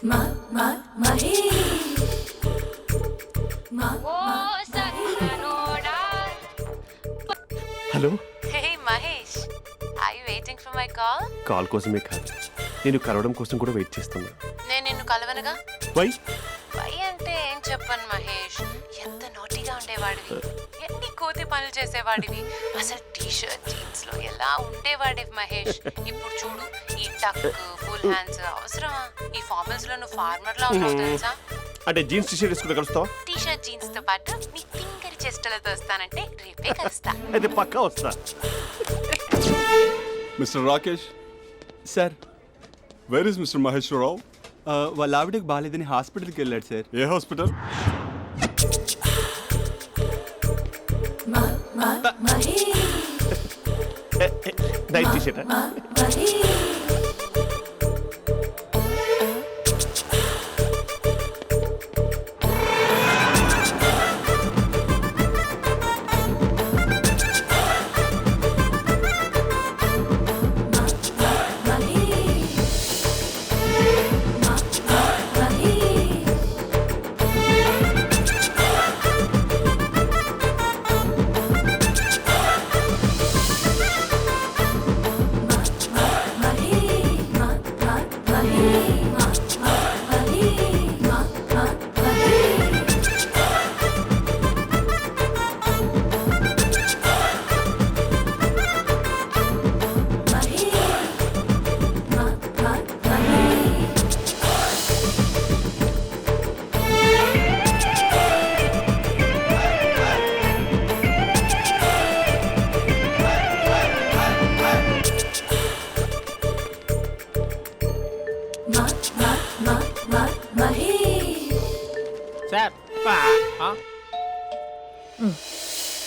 Hello. Hey Mahesh, are you waiting for my call? Call కోసమే కాదు, నేను కలవడం కోసం కూడా వెయిట్ చేస్తున్నా. నేను నిన్ను కలవనుగా. వై అంటే ఏం చెప్పను మహేష్, ఎంత నోటిగా ఉండేవాడివి, ఎన్ని కోతి పనులు చేసేవాడివి, అసలు టీషర్ట్ జీన్స్ లో ఎలా ఉండేవాడివి మహేష్. ఇప్పుడు చూడు, ఈ టక్ ఫుల్ హ్యాండ్స్ అవసరమా? ఈ ఫార్మల్స్ లో నువ్వు ఫార్మర్ లా ఉన్నావు తెలుసా? అంటే జీన్స్ టీషర్ట్ వేసుకుంటే కలుస్తావా? టీషర్ట్ జీన్స్ తో పాటు నీ ఫింగర్ చెస్టలతో వస్తానంటే రేపే కలుస్తా. అయితే పక్కా వస్తా. Mister Rakesh, sir where is mister Maheshwararao? వాళ్ళ ఆవిడకి బాగాలేదని హాస్పిటల్కి వెళ్ళాడు సార్. ఏ హాస్పిటల్? Night t-shirt.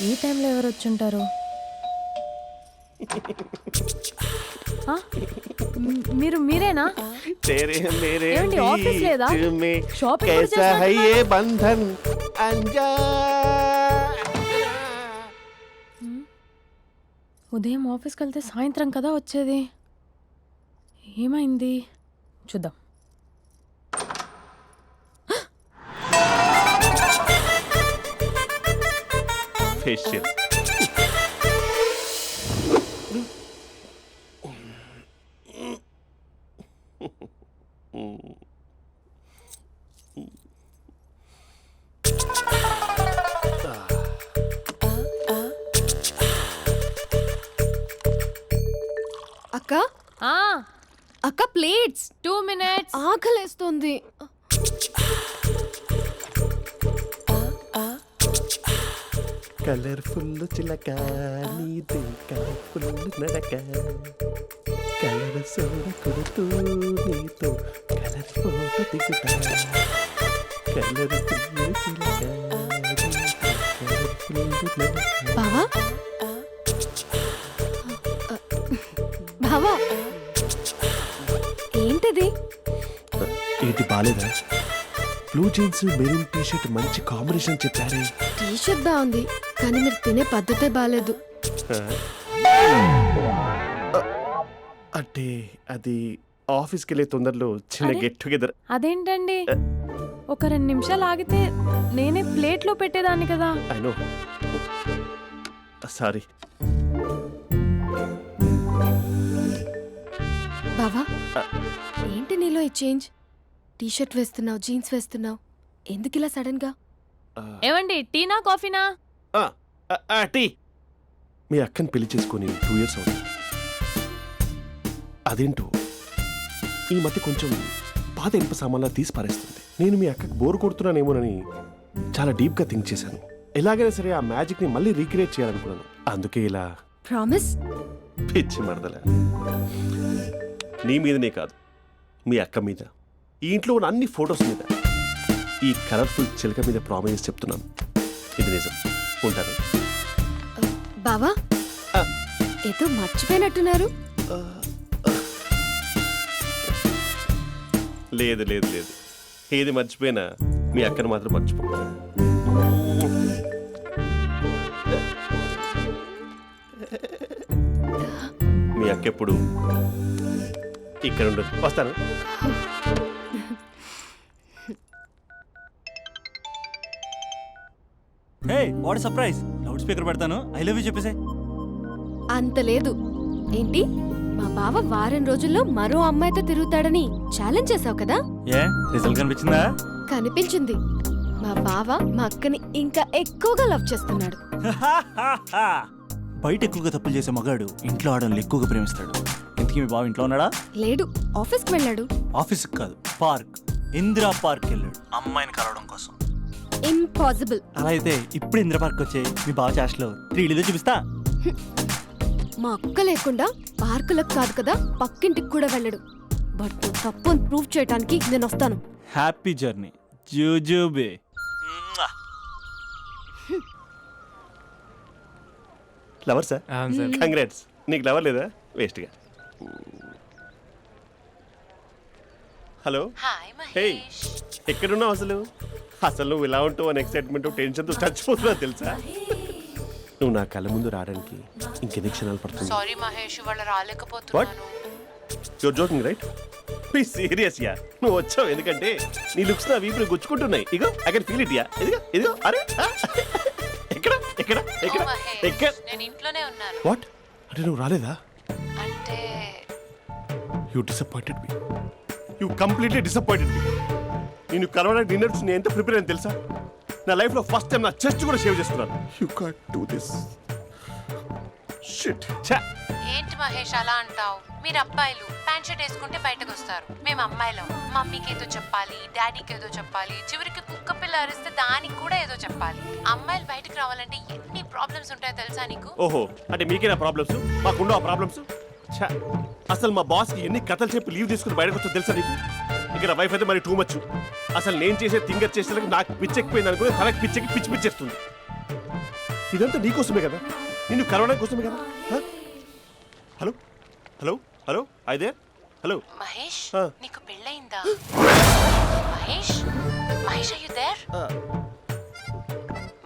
ఈ టైంలో ఎవరు వచ్చుంటారు? మీరేనా? ఏమండి, ఆఫీస్ లేదా? షాపింగ్ కూడా చేస్తున్నారు? ఉదయం ఆఫీస్కి వెళ్తే సాయంత్రం కదా వచ్చేది. ఏమైంది చూద్దాం. ఫేషియల్. అక్క అక్క ప్లేట్స్. 2 minutes. ఆకలేస్తుంది. కలర్ఫుల్ చిలక నీది కలర్ఫుల్ నడక కలర్ సోడ కొడుతూ నీతో కలర్ ఫోటో దిగుతా కలర్ఫుల్ చిలక బావా బావా ఏంటిది? ఏంటి బాలేదా? బ్లూ జీన్స్ మెరూన్ టీషర్ట్ మంచి కాంబినేషన్ చెప్పారే. టీషర్ట్ బాగుంది కానీ మీరు తినే పద్ధతే బాలేదు. అంటే అది ఆఫీస్కి వెళ్ళే తొందరలో చిన్న గెట్ టుగెదర్. అదేంటండి, ఒక 2 నిమిషాలు ఆగితే నేనే ప్లేట్లో పెట్టేదాన్ని కదా. I know, sorry. బావా ఏంటి నీలో ఈ చేంజ్? టీషర్ట్ వేస్తున్నావు, జీన్స్ వేస్తున్నావు, ఎందుకు ఇలా సడన్ గా? ఏమండి, టీనా కాఫీనా? టీ. మీ అక్కని పెళ్లి చేసుకుని 2 years అవుతుంది. అదేంటో ఈ మధ్య కొంచెం పాత ఇనుప సామాన్లా తీసి పారేస్తుంది. నేను మీ అక్కకి బోర్ కొడుతున్నానేమోనని చాలా డీప్గా థింక్ చేశాను. ఎలాగైనా సరే ఆ మ్యాజిక్ని మళ్ళీ రీక్రియేట్ చేయాలనుకున్నాను. అందుకే ఇలా. ప్రామిస్? పిచ్చి మరదల, నీ మీదనే కాదు, మీ అక్క మీద, ఈ ఇంట్లో ఉన్న అన్ని ఫొటోస్ మీద, ఈ కలర్ఫుల్ చిలక మీద ప్రామిస్ చెప్తున్నాను. ఇది నిజం. ఉంటాను. బావా ఏదో మర్చిపోయినట్టున్నారు. లేదు లేదు లేదు, ఏది మర్చిపోయినా మీ అక్కను మాత్రం మర్చిపో. మీ అక్క ఎప్పుడు ఇక్కడ ఉండదు. వస్తాను. Hey what surprise, loud speaker పెడతాను, ఐ లవ్ యూ చెప్పేసే. అంత లేదు. ఏంటి, మా బావ వారం రోజుల్లో మరో అమ్మాయితో తిరుగుతాడని ఛాలెంజ్ చేసావు కదా? ఏ రిజల్ట్ కనిపించిందా? కనిపించింది. మా బావ మా అక్కని ఇంకా ఎక్కువగా లవ్ చేస్తున్నాడు. బయట ఎక్కువగా తప్పులు చేసే మగాడు ఇంట్లో ఆడవాళ్ళు ఎక్కువగా ప్రేమిస్తాడు. ఇంతకీ మీ బావ ఇంట్లో ఉన్నాడా? లేడు, ఆఫీస్కి వెళ్ళాడు. ఆఫీస్కి కాదు, పార్క్, ఇందిరా పార్క్ వెళ్ళాడు అమ్మాయిని కలవడం కోసం. ఇంపాసిబుల్. అలా అయితే ఇప్పుడు ఇందిరా పార్క్ వచ్చే మీ బావ చాష్లో 3Dలో చూపిస్తా. మా అక్క లేకుండా పార్కులకు కాదు కదా పక్కింటికి కూడా వెళ్ళడు. బట్ నువ్వు తప్పు అని ప్రూవ్ చేయడానికి నేను వస్తాను. హ్యాపీ జర్నీ జూజూబే. Lover sir, congrats. నీకు లవర్ లేదా? వేస్ట్గా. Hello, hi hey, Mahesh. ఎక్కడున్నావు అసలు? అసలు నువ్వు ఇలా ఉంటావు అని ఎక్సైట్మెంట్ టెన్షన్తో చచ్చిపోతున్నావు తెలుసా? నువ్వు నా కళ్ళ ముందు రావడానికి ఇంకెన్ని క్షణాలు పడుతుంది? సారీ మహేష్, ఇవాళ రాలేకపోతున్నాను. You're joking right? Be serious yeah. నువ్వు వచ్చావు ఎందుకంటే నీ లుక్స్ నా వీపుని గుచ్చుకుంటున్నాయి. ఇగో I can feel it yeah. ఇదిగో ఇదిగో. అరే ఎక్కడ ఎక్కడ ఎక్కడ ఓ మహేష్, ఎక్కడ? నేను ఇంట్లోనే ఉన్నాను. వాట్ అంటే నువ్వు రాలేదా? అంటే you disappointed me. You completely disappointed me. నేను కరోనా డిన్నర్స్ నేను ఎంత ప్రిపేర్ అని తెలుసా? నా లైఫ్లో ఫస్ట్ టైం నా చెస్ట్ కూడా షేవ్ చేసుకున్నాను. You can't do this shit. ఛా, ఏంటి మహేష్ అలా అంటావు? మీరు అబ్బాయిలు ప్యాంట్ షర్ట్ వేసుకుంటే బయటకు వస్తారు. మేము అమ్మాయిలం, మమ్మీకి ఏదో చెప్పాలి, డాడీకి ఏదో చెప్పాలి, చివరికి కుక్క పిల్ల అరిస్తే దానికి కూడా ఏదో చెప్పాలి. అమ్మాయిలు బయటకు రావాలంటే ఎన్ని ప్రాబ్లమ్స్ ఉంటాయో తెలుసా నీకు? ఓహో, అంటే మీకేనా ప్రాబ్లమ్స్? మాకుండా ప్రాబ్లమ్స్? ఛా, అసలు మా బాస్కి ఎన్ని కథలు చెప్పి లీవ్ తీసుకుని బయటకు వచ్చో తెలుసా నీకు? ఇక్కడ వైఫ్ అయితే మరి టూ మచ్. అసలు నేను చేసే థింగర్ చేసేందుకు నాకు పిచ్చెక్కిపోయింది అనుకుని తనకి పిచ్చెక్కి పిచ్చి పిచ్చేస్తుంది. ఇదంతా నీకోసమే కదా, నిన్ను కరోనా కోసమే కదా. హలో హలో హలో అయితే హలో మహేష్, ఆ. నీకు పెళ్ళయిందా? Mahesh, Mahesh are you there?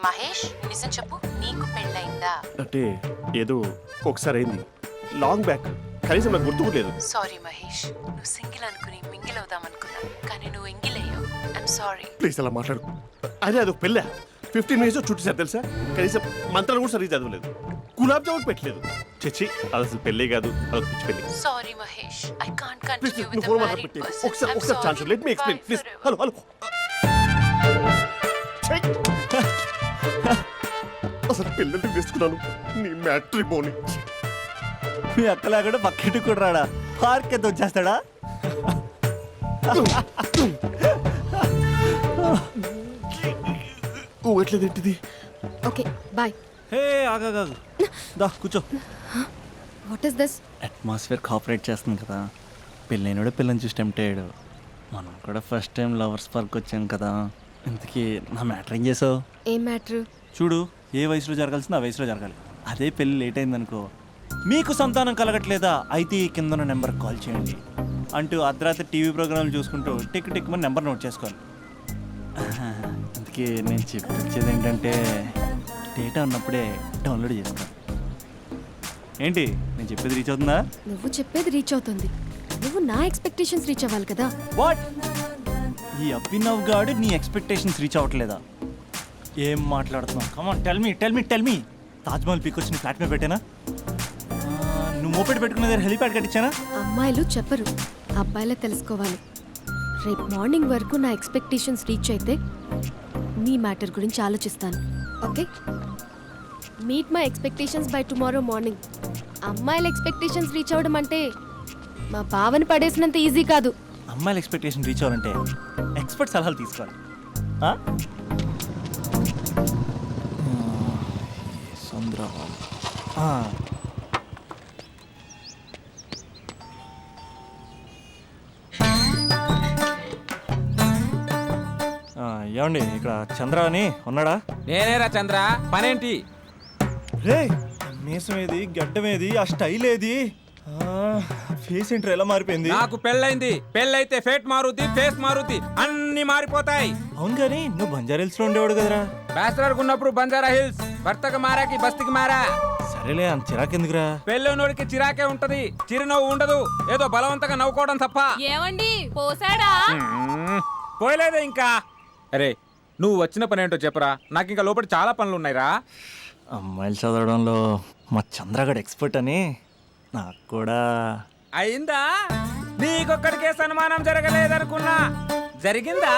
Mahesh, నిజం చెప్పు, నీకు పెళ్ళయిందా? అంటే ఏదో ఒకసారి అయింది, లాంగ్ బ్యాక్, కనీసం నాకు గుర్తు లేదు. సారీ మహేష్, నువ్వు సింగిల్ అనుకుని మింగిల్ అవుదాం అనుకున్నా, కానీ నువ్వు ఎంగిల్ అయ్యావు. I'm sorry. ప్లీజ్ అలా మాట్లాడు. అదే అదొక పెళ్ళ 15 మినిట్స్ చుట్టేసారు తెలుసా? కనీసం మంత్రాలు కూడా సరిగ్గా చదవలేదు, గులాబ్ జామున్ పెట్టలేదు. చచ్చి, అది అసలు పెళ్ళే కాదు, అదొక పిచ్చి పెళ్ళి. Sorry Mahesh, I can't please continue with నువ్వు ద ఫోన్ మ్యారీడ్ మాట్లాడి పర్సన్. ఒకసారి chance let me explain please. Hello hello. అసలు పిల్లల్ని వేసుకున్నాను నీ మ్యాట్రిమోని. మీ అక్కలా కూడా పక్కింటికి కూడా రాడా? పార్క్ ఎంత వచ్చేస్తాడా? ఎట్లేదు ఏంటిది? Okay bye. హే ఆగా దా కూర్చో. What is this? Atmosphere cooperate చేస్తుంది కదా. పెళ్ళైనడు పిల్లని చూసి టెంప్ట్ అయ్యాడు. మనం కూడా ఫస్ట్ టైం లవర్స్ పార్క్ వచ్చాం కదా. ఇంతకీ నా మ్యాటర్ ఏం చేసావు? ఏం మ్యాటర్? చూడు, ఏ వయసులో జరగాల్సిందో ఆ వయసులో జరగాలి. అదే పెళ్ళి లేట్ అయిందనుకో, మీకు సంతానం కలగట్లేదా అయితే ఈ కింద నెంబర్ కాల్ చేయండి అంటూ అర్ధరాత్రి టీవీ ప్రోగ్రాంలు చూసుకుంటూ టిక్ టిక్ మన నెంబర్ నోట్ చేసుకోవాలి. అందుకే నేను చెప్పేది ఏంటంటే డేటా ఉన్నప్పుడే డౌన్లోడ్ చేసుకోవాలి. ఏంటి నేను చెప్పేది రీచ్ అవుతుందా? నువ్వు చెప్పేది రీచ్ అవుతుంది, నువ్వు నా ఎక్స్పెక్టేషన్స్ రీచ్ అవ్వాలి కదా. వాట్? ఈ అభినవ్ గాడు నీ ఎక్స్పెక్టేషన్స్ రీచ్ అవ్వట్లేదా? ఏం మాట్లాడుతున్నావు? Come on tell me. Taj Mahal peak వచ్చి నీ ఫ్లాట్ మీద పెట్టానా? నువ్వు మోపెట్ పెట్టుకునే దగ్గర హెలిప్యాడ్ కట్టించానా? అమ్మాయిలు చెప్పరు, అబ్బాయిలే తెలుసుకోవాలి. రేపు మార్నింగ్ వరకు నా ఎక్స్పెక్టేషన్స్ రీచ్ అయితే నీ మ్యాటర్ గురించి ఆలోచిస్తాను. Okay, meet my expectations by tomorrow morning. అమ్మాయిల ఎక్స్పెక్టేషన్స్ రీచ్ అవ్వడం అంటే మా బావని పడేసినంత ఈజీ కాదు. అమ్మాయిల ఎక్స్పెక్టేషన్ రీచ్ అవ్వాలంటే ఎక్స్పర్ట్ సలహాలు తీసుకోవాలి. ఏమండి, ఇక్కడ చంద్ర అని ఉన్నాడా? నేనేరా చంద్ర, పనేంటి? రే, మీసం ఏది, గడ్డం ఏది, ఆ స్టైల్ ఏది, ఫేస్ ఏంటర్ ఎలా మారిపోయింది? నాకు పెళ్ళైంది, పెళ్ళైతే ఫేట్ మారుద్ది, ఫేస్ మారుద్ది, అన్ని మారిపోతాయి. అవును కానీ నువ్వు బంజారా హిల్స్ లో ఉండేవాడు కదరా? బ్యాచిలర్ ఉన్నప్పుడు బంజారా హిల్స్, భర్తకు మారాకి బస్తికి మారా. సరేలే, అంత చిరాకెందుకురా? పెళ్ళోనోడికి చిరాకే ఉంటది, చిరునవ్వు ఉండదు, ఏదో బలవంతంగా నవ్వుకోవడం తప్ప. ఏమండి పోసాడా? పోయలేదే ఇంకా. అరే నువ్వు వచ్చిన పని ఏంటో చెప్పరా, నాకు ఇంకా లోపల చాలా పనులు ఉన్నాయిరా. అమ్మాయిలు చదవడంలో మా చంద్రగడ్ ఎక్స్పర్ట్ అని నాకు కూడా. అయిందా? నీకొక్కడికే సన్మానం జరగలేదనుకున్నా, జరిగిందా?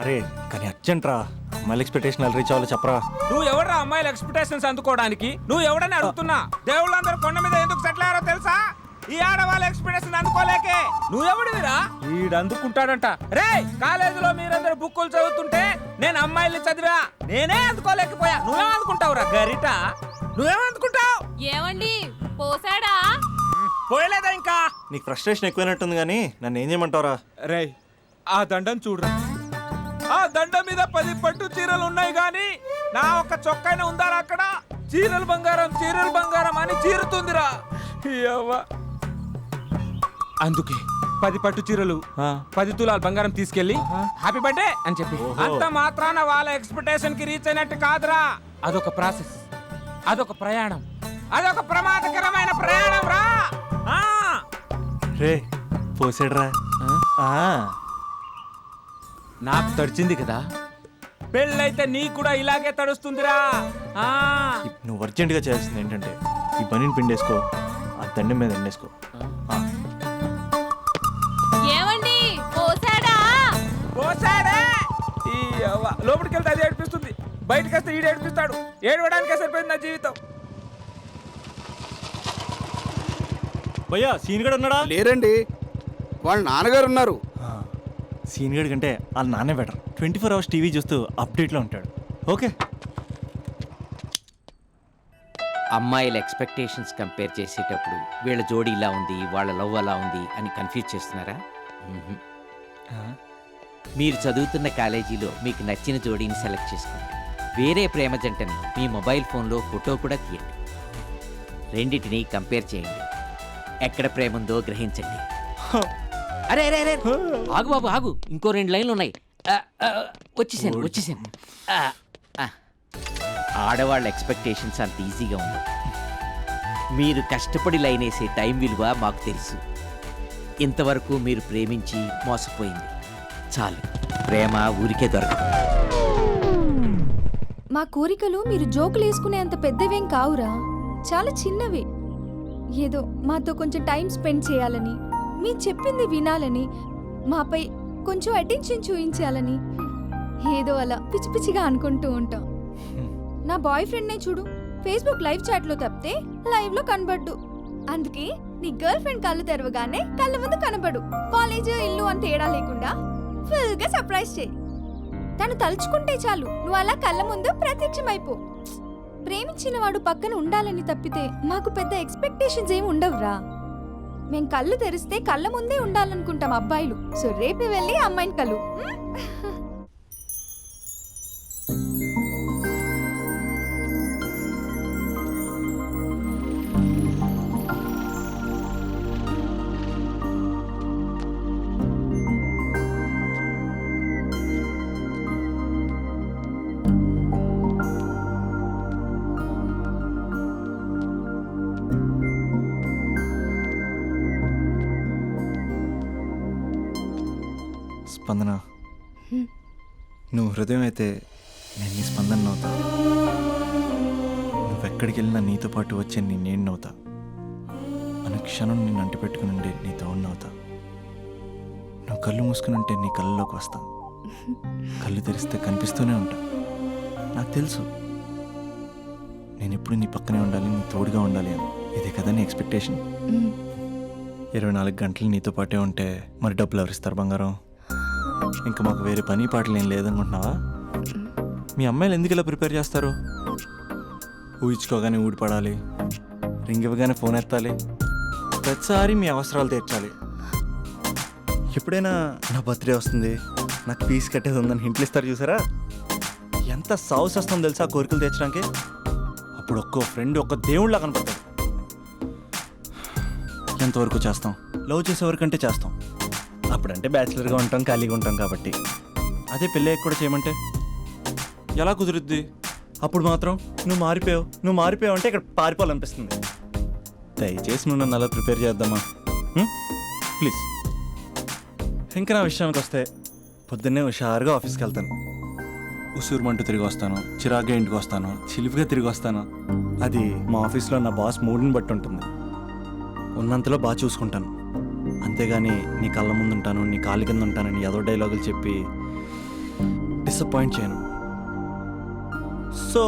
అరే కానీ అర్జెంట్ రా, అమ్మాయిల ఎక్స్పెక్టేషన్ ఎలా రీచ్ అవ్వాలో చెప్పరా. నువ్వు ఎవడరా అమ్మాయిల ఎక్స్పెక్టేషన్స్ అందుకోవడానికి? నువ్వు ఎవడని అడుగుతున్నా. దేవుళ్ళందరూ కొండ మీద ఎందుకు సెటిల్ అయ్యారో తెలుసా? ఈ ఆడవాళ్ళ ఎక్స్పెక్టేషన్ అందుకోలేకే. నువ్వెవడివిరా? వీడు అందుకుంటాడంట. రే, కాలేజీలో మీరందరూ బుక్కులు చదువుతుంటే నేను అమ్మాయిల్ని చదివా, నేనే అందుకోలేకపోయా. నువ్వేం అందుకుంటావురా గరిట? నువ్వేం అందుకుంటావు? ఏమండి పోసాడా? పోయలేదా ఇంకా? నీకు ఫ్రస్ట్రేషన్ ఎక్కువైనట్టుంది కానీ నన్ను ఏం చేయమంటావురా. రే, ఆ దండం చూడరా. ఆ దండం మీద 10 పట్టు చీరలు ఉన్నాయి గాని నా ఒక్క చొక్కాయిన ఉందారా అక్కడ? చీరలు బంగారం అని చీరుతుందిరా. యవ్వ. అందుకే 10 పట్టు చీరలు 10 తులాల బంగారం తీసుకెళ్లి హ్యాపీ బర్త్డే అని చెప్పి. అంత మాత్రాన వాళ్ళ ఎక్స్పెక్టేషన్ కి రీచ్ అయినట్టు కాదురా. అదొక ప్రాసెస్, అదొక ప్రయాణం, అదొక ప్రమాదకరమైన ప్రయాణం రా. రే పోసాడురా. నాకు తడిచింది కదా, పెళ్ళైతే నీకు కూడా ఇలాగే తడుస్తుందిరా. నువ్వు అర్జెంటుగా చేయాల్సింది ఏంటంటే ఈ పనిని పిండేసుకో, ఆ దండం మీద ఎండేసుకో. ఏమండి పోసాడా? పోసాడే. ఈ యవ్వ. లోపలికి వెళ్తే అది ఏడిపిస్తుంది, బయటకు వస్తే ఈడు ఏడిపిస్తాడు. ఏడవడానికే సరిపోయింది నా జీవితం. భయ్యా సీన్ గడ్ ఉన్నాడా? లేరండి, వాళ్ళ నాన్నగారు ఉన్నారు. సీన్ గడ్ కంటే వాళ్ళ నాన్నే బెటర్. 24 hours టీవీ చూస్తూ అప్డేట్లో ఉంటాడు. ఓకే. అమ్మాయిల ఎక్స్పెక్టేషన్స్ కంపేర్ చేసేటప్పుడు వీళ్ళ జోడి ఇలా ఉంది, వాళ్ళ లవ్ అలా ఉంది అని కన్ఫ్యూజ్ చేస్తున్నారా? మీరు చదువుతున్న కాలేజీలో మీకు నచ్చిన జోడీని సెలెక్ట్ చేసుకోండి. వేరే ప్రేమ జంటని మీ మొబైల్ ఫోన్లో ఫోటో కూడా తీయండి. రెండింటిని కంపేర్ చేయండి. ఎక్కడ ప్రేమ ఉందో గ్రహించండి. అరే అరే అరే, ఆగు బాబు ఆగు, ఇంకో 2 లైన్లు ఉన్నాయి. వచ్చేసాను. ఆడవాళ్ళ ఎక్స్పెక్టేషన్స్ అంత ఈజీగా ఉండవు. మీరు కష్టపడి లైన్ వేసే టైం విలువ మాకు తెలుసు. ఇంతవరకు మీరు ప్రేమించి మోసపోయింది చాలు. ప్రేమ ఊరికే దొరకదు. మా కోరికలు మీరు జోకులు వేసుకునేంత పెద్దవేం కావురా, చాలా చిన్నవే. ఏదో మాతో కొంచెం టైం స్పెండ్ చేయాలని, మీ చెప్పింది వినాలని, మాపై కొంచెం అటెన్షన్ చూపించాలని ఏదో అలా పిచ్చి పిచ్చిగా అనుకుంటూ ఉంటాం. నా బాయ్ ఫ్రెండ్నే చూడు, ఫేస్బుక్ లైవ్ చాట్లో తప్పితే లైవ్లో కనబడ్డు. అందుకే నీ గర్ల్ ఫ్రెండ్ కళ్ళు తెరవగానే కళ్ళ ముందు కనబడు. కాలేజ్ ఇల్లు అని తేడా లేకుండా ఫుల్గా సర్ప్రైజ్ చేయి. తను తలుచుకుంటే చాలు నువ్వు అలా కళ్ళ ముందు ప్రత్యక్షమైపో. ప్రేమించిన వాడు పక్కన ఉండాలని తప్పితే మాకు పెద్ద ఎక్స్పెక్టేషన్స్ ఏమి ఉండవురా. మేం కళ్ళు తెరిస్తే కళ్ళ ముందే ఉండాలనుకుంటాం అబ్బాయిలు. సో రేపే వెళ్ళి అమ్మాయిని కలు. స్పందన, నువ్వు హృదయం అయితే నేను నీ స్పందన అవుతా. నువ్వెక్కడికి వెళ్ళినా నీతో పాటు వచ్చే నేను అవుతా. అనుక్షణం నిన్ను అంటి పెట్టుకుని ఉండే నీ తోడునవుతా. నువ్వు కళ్ళు మూసుకుని ఉంటే నీ కళ్ళలోకి వస్తా. కళ్ళు తెరిస్తే కనిపిస్తూనే ఉంటా. నాకు తెలుసు నేను ఎప్పుడు నీ పక్కనే ఉండాలి, నీ తోడుగా ఉండాలి అని. ఇదే కదా నీ ఎక్స్పెక్టేషన్. 24 గంటలు నీతో పాటే ఉంటే మరి డబ్బులు ఎవరిస్తారు బంగారం? ఇంకా మాకు వేరే పని పాటలు ఏం లేదనుకుంటున్నావా? మీ అమ్మాయిలు ఎందుకు ఇలా ప్రిపేర్ చేస్తారు? ఊహించుకోగానే ఊడిపడాలి, రింగ్ ఇవ్వగానే ఫోన్ ఎత్తాలి, ప్రతిసారి మీ అవసరాలు తీర్చాలి. ఎప్పుడైనా నా బర్త్డే వస్తుంది, నాకు ఫీజు కట్టేది ఉందని హింట్లు ఇస్తారు చూసారా? ఎంత సాహస్ వస్తుందో తెలుసా కోరికలు తీర్చడానికి. అప్పుడు ఒక్కో ఫ్రెండ్ ఒక్క దేవుళ్ళ కనపడతాడు. ఎంతవరకు చేస్తాం? లవ్ చేసేవరకంటే చేస్తాం. అప్పుడంటే బ్యాచిలర్గా ఉంటాం, ఖాళీగా ఉంటాం కాబట్టి. అదే పెళ్ళి కూడా చేయమంటే ఎలా కుదురుద్ది? అప్పుడు మాత్రం నువ్వు మారిపోయావు అంటే ఇక్కడ పారిపోవాలనిపిస్తుంది. దయచేసి నువ్వు నన్ను అలా ప్రిపేర్ చేద్దామా ప్లీజ్. ఇంకా నా విషయానికి వస్తే పొద్దున్నే హుషారుగా ఆఫీస్కి వెళ్తాను. ఉసూరుమంటూ తిరిగి వస్తాను, చిరాగ్గా ఇంటికి వస్తాను, చిలిపిగా తిరిగి వస్తాను. అది మా ఆఫీస్లో నా బాస్ మూడ్ని బట్టి ఉంటుంది. ఉన్నంతలో బాగా చూసుకుంటాను, అంతేగాని నీ కళ్ళ ముందు ఉంటాను, నీ కాళ్ళ కింద ఉంటానని ఏదో డైలాగులు చెప్పి డిసప్పాయింట్ చేయను. సో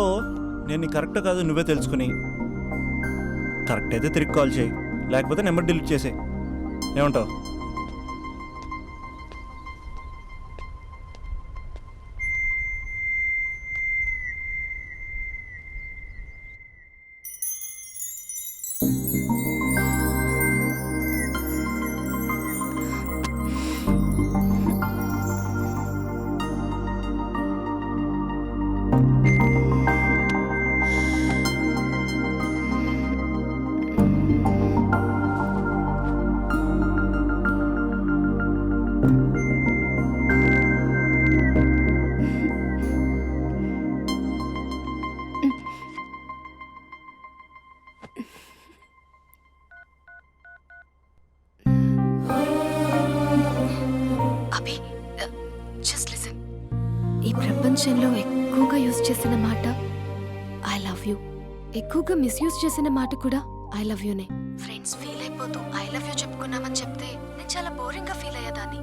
నేను నీ కరెక్ట్ కాదు నువ్వే తెలుసుకుని కరెక్ట్ అయితే తిరిగి కాల్ చేయి, లేకపోతే నెంబర్ డిలీట్ చేసేయి. ఏమంటావు? Abhi, just listen. ఈ ప్రపంచంలో ఎక్కువగా యూజ్ చేసిన మాట ఐ లవ్ యూ, ఎక్కువగా మిస్యూజ్ చేసిన మాట కూడా ఐ లవ్ యూనే. ఫ్రెండ్స్ ఫీల్ అయిపోతూ ఐ లవ్ యూ చెప్పుకున్నామని చెప్తే నేను చాలా బోరింగ్ గా ఫీల్ అయ్యేదాన్ని.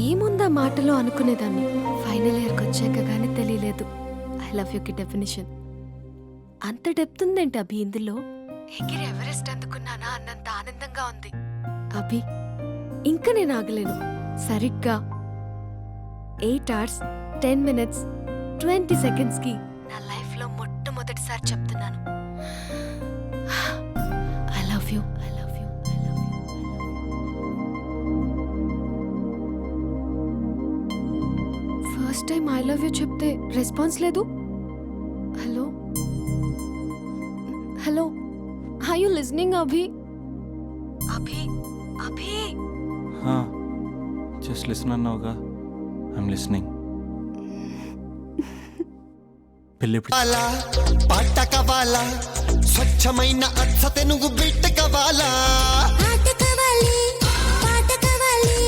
ఏముందా మాటలో అనుకునేదాన్ని. ఫైనల్ ఇయర్కి వచ్చాక గానీ తెలియలేదు ఐ లవ్ యూకి డెఫినేషన్. అంత డెప్త్ ఉందేంటి అభి ఇందులో? ఎగిరి ఎవరెస్ట్ అందుకున్నానా అన్నంత ఆనందంగా ఉంది అభి. ఇంకా నేను ఆగలేను. సరిగ్గా 8 hours 10 minutes 20 seconds కి నా లైఫ్ లో మొట్టమొదటిసారి చెప్తున్నాను I love you, I love you, I love you. First time I love you చెప్తే రెస్పాన్స్ లేదు. Hello hello, are you listening Abhi? Abhi Abhi just listen అన్నావుగా, ఐఎమ్ లిసనింగ్. పెళ్ళి పాట కావాలా, స్వచ్ఛమైన అచ్చ తెనుగు బిడ్డ కావాలా, పాట కావాలి, పాట కావాలి,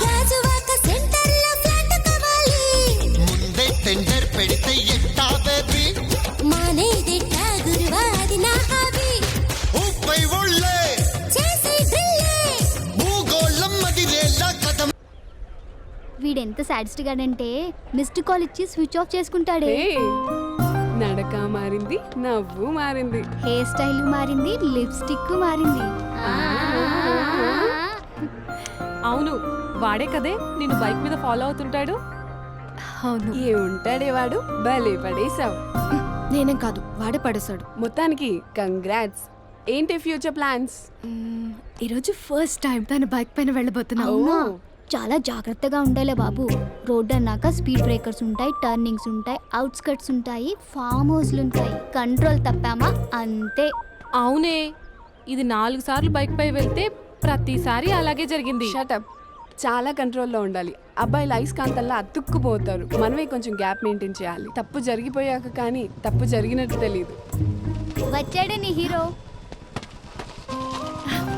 రాజువాక సెంటర్లో ఫ్లాట్ కావాలి. ముందే టెండర్ పెడితే ఎట్టా బేబీ, మానేదిట్టా గురువాది నా హాబీ. ఊపై ఒళ్ళే చేసే డ్రిల్లే, భూగోళం మదిరేలా కథం. వీడెంత సాడిస్ట్ గాడంటే మిస్డ్ కాల్ ఇచ్చి స్విచ్ ఆఫ్ చేసుకుంటాడే. నడక మారింది, నవ్వు మారింది, హెయిర్ స్టైల్ మారింది, లిప్స్టిక్ మారింది. అవును వాడే కదే నిన్ను బైక్ మీద ఫాలో అవుతుంటాడు. అవును, ఏ ఉంటాడే వాడు, భలే పడేసావు. నేనేం కాదు, వాడే పడేశాడు. మొత్తానికి కంగ్రాట్స్. ఏంటి ఫ్యూచర్ ప్లాన్స్? ఈరోజు ఫస్ట్ టైం తన బైక్ పైన వెళ్ళబోతున్నా. అవునా? చాలా జాగ్రత్తగా ఉండాలి బాబు. రోడ్ అన్నాక స్పీడ్ బ్రేకర్స్ ఉంటాయి, టర్నింగ్స్ ఉంటాయి, అవుట్స్కట్స్ ఉంటాయి, ఫామ్ హౌస్లు ఉంటాయి. కంట్రోల్ తప్పామా అంతే. అవునే, ఇది 4 సార్లు బైక్ పై వెళ్తే ప్రతిసారి అలాగే జరిగింది. షటప్. చాలా కంట్రోల్లో ఉండాలి. అబ్బాయిలు అయస్కాంతల్లా అతుక్కుపోతారు. మనమే కొంచెం గ్యాప్ మెయింటైన్ చేయాలి. తప్పు జరిగిపోయాక కానీ తప్పు జరిగినట్టు తెలియదు. వచ్చాడే నీ హీరో.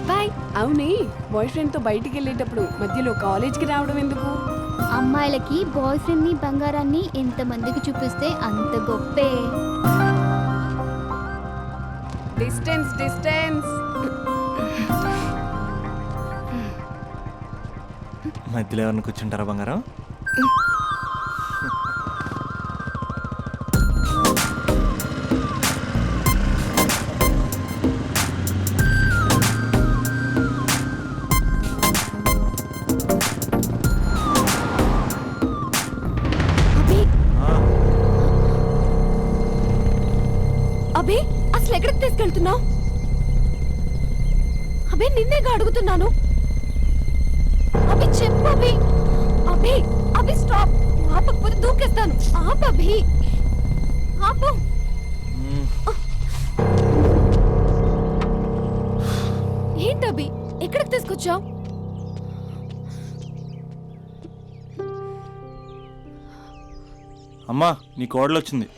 బాయ్. అవునే, బాయ్ ఫ్రెండ్తో బయటికి వెళ్ళేటప్పుడు మధ్యలో కాలేజ్కి రావడం ఎందుకు? అమ్మాయిలకి బాయ్ ఫ్రెండ్ని బంగారాన్ని ఎంతమందికి చూపిస్తే అంత గొప్పే. Distance distance. మధ్యలో ఎవరిని కూర్చుంటారా బంగారం? అభి, అసలు ఎక్కడికి తీసుకెళ్తున్నావు? అభి, నిన్నేగా అడుగుతున్నాను. అభి చెప్పు అభి. అభి అభి స్టాప్. ఆపకపోతే దూకేస్తాను. ఆపు అభి, ఆపు. ఏంటి అభి, ఎక్కడికి తీసుకొచ్చావు? అమ్మా, నీ కోడలు వచ్చింది.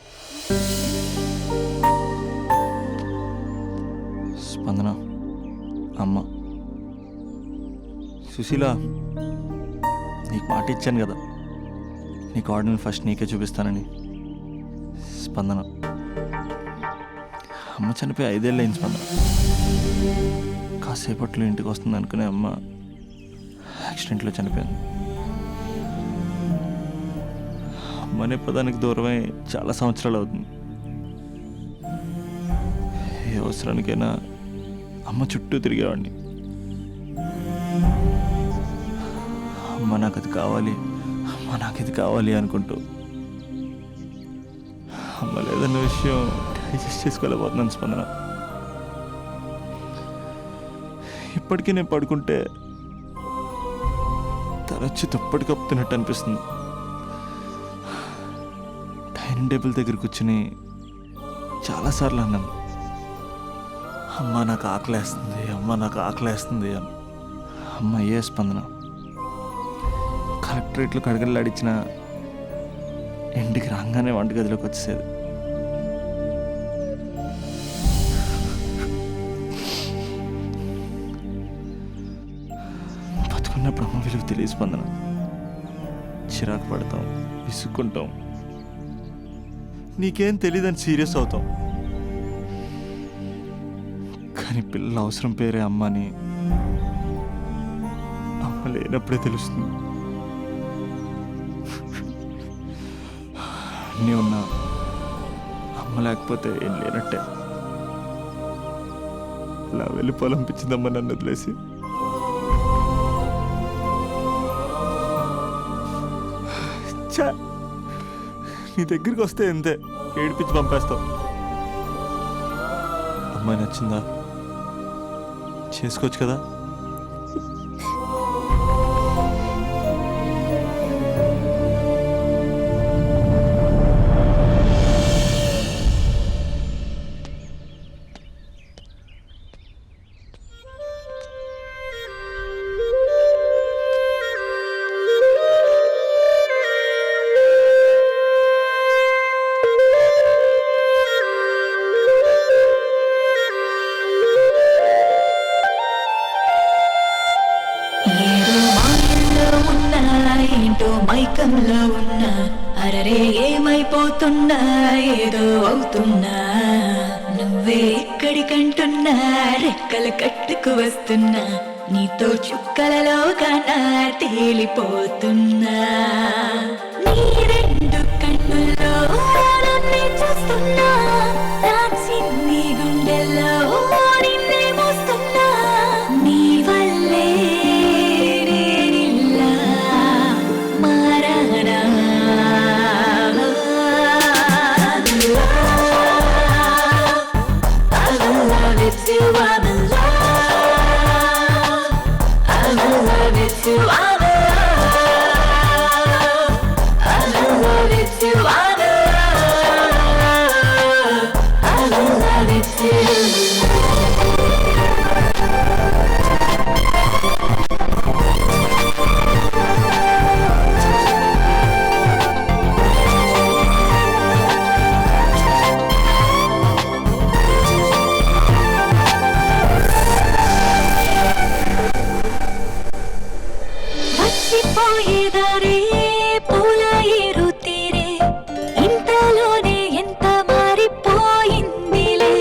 స్పందన అమ్మ. సుశీల, నీకు మాట ఇచ్చాను కదా, నీ కోడల్ని ఫస్ట్ నీకే చూపిస్తానని. స్పందన. అమ్మ చనిపోయి 5 ఏళ్ళు అయింది స్పందన. కాసేపట్లో ఇంటికి వస్తుంది అనుకునే అమ్మ యాక్సిడెంట్లో చనిపోయింది. అమ్మ అనే పదానికి దూరమై చాలా సంవత్సరాలు అవుతుంది. ఏ అవసరానికైనా అమ్మ చుట్టూ తిరిగేవాడిని. అమ్మ నాకు అది కావాలి, అమ్మ నాకు ఇది కావాలి అనుకుంటూ అమ్మ లేదన్న విషయం డైజెస్ట్ చేసుకోలేకపోతున్నాను స్పందన. ఇప్పటికీ నేను పడుకుంటే తరచి దుప్పటి కప్పుతున్నట్టు అనిపిస్తుంది. డైనింగ్ టేబుల్ దగ్గర కూర్చుని చాలాసార్లు అన్నాను, అమ్మ నాకు ఆకలేస్తుంది, అమ్మ నాకు ఆకలేస్తుంది అని. అమ్మ ఏ స్పందన. కలెక్టరేట్లో కడగలాడిచ్చిన ఇంటికి రాగానే వంటగదిలోకి వచ్చేసేది. బతుకున్నప్పుడు అమ్మ విలువ తెలియ స్పందన. చిరాకు పడతాం, విసుక్కుంటాం, నీకేం తెలియదని సీరియస్ అవుతాం. కానీ పిల్లల అవసరం పేరే అమ్మని అమ్మ లేనప్పుడే తెలుస్తుంది. అన్నీ ఉన్నా అమ్మ లేకపోతే ఏం లేనట్టే. ఇలా వెళ్ళిపోవాలనిపించిందమ్మ నన్ను వదిలేసి. ఛా, నీ దగ్గరికి వస్తే ఎంతే ఏడిపించి పంపేస్తావు. అమ్మాయి నచ్చిందా? చేసుకోవచ్చు కదా. ఏంటో మైకంలో ఉన్నా, అరరే ఏమైపోతున్నా, ఏదో అవుతున్నా, నువ్వే ఎక్కడికంటున్నా, రెక్కలు కట్టుకు వస్తున్నా, నీతో చుక్కలలో కన్నా తేలిపోతున్నా. నీ రెండు కన్నుల్లో నన్నే చూస్తున్నా, దాచి నీ గుండెల్లో నిన్నే మోస్తున్నా. నీ వల్లే పోయేదారే పూల ఏరు తీరే, ఇంతలోనే ఎంత మారిపోయిందిలే.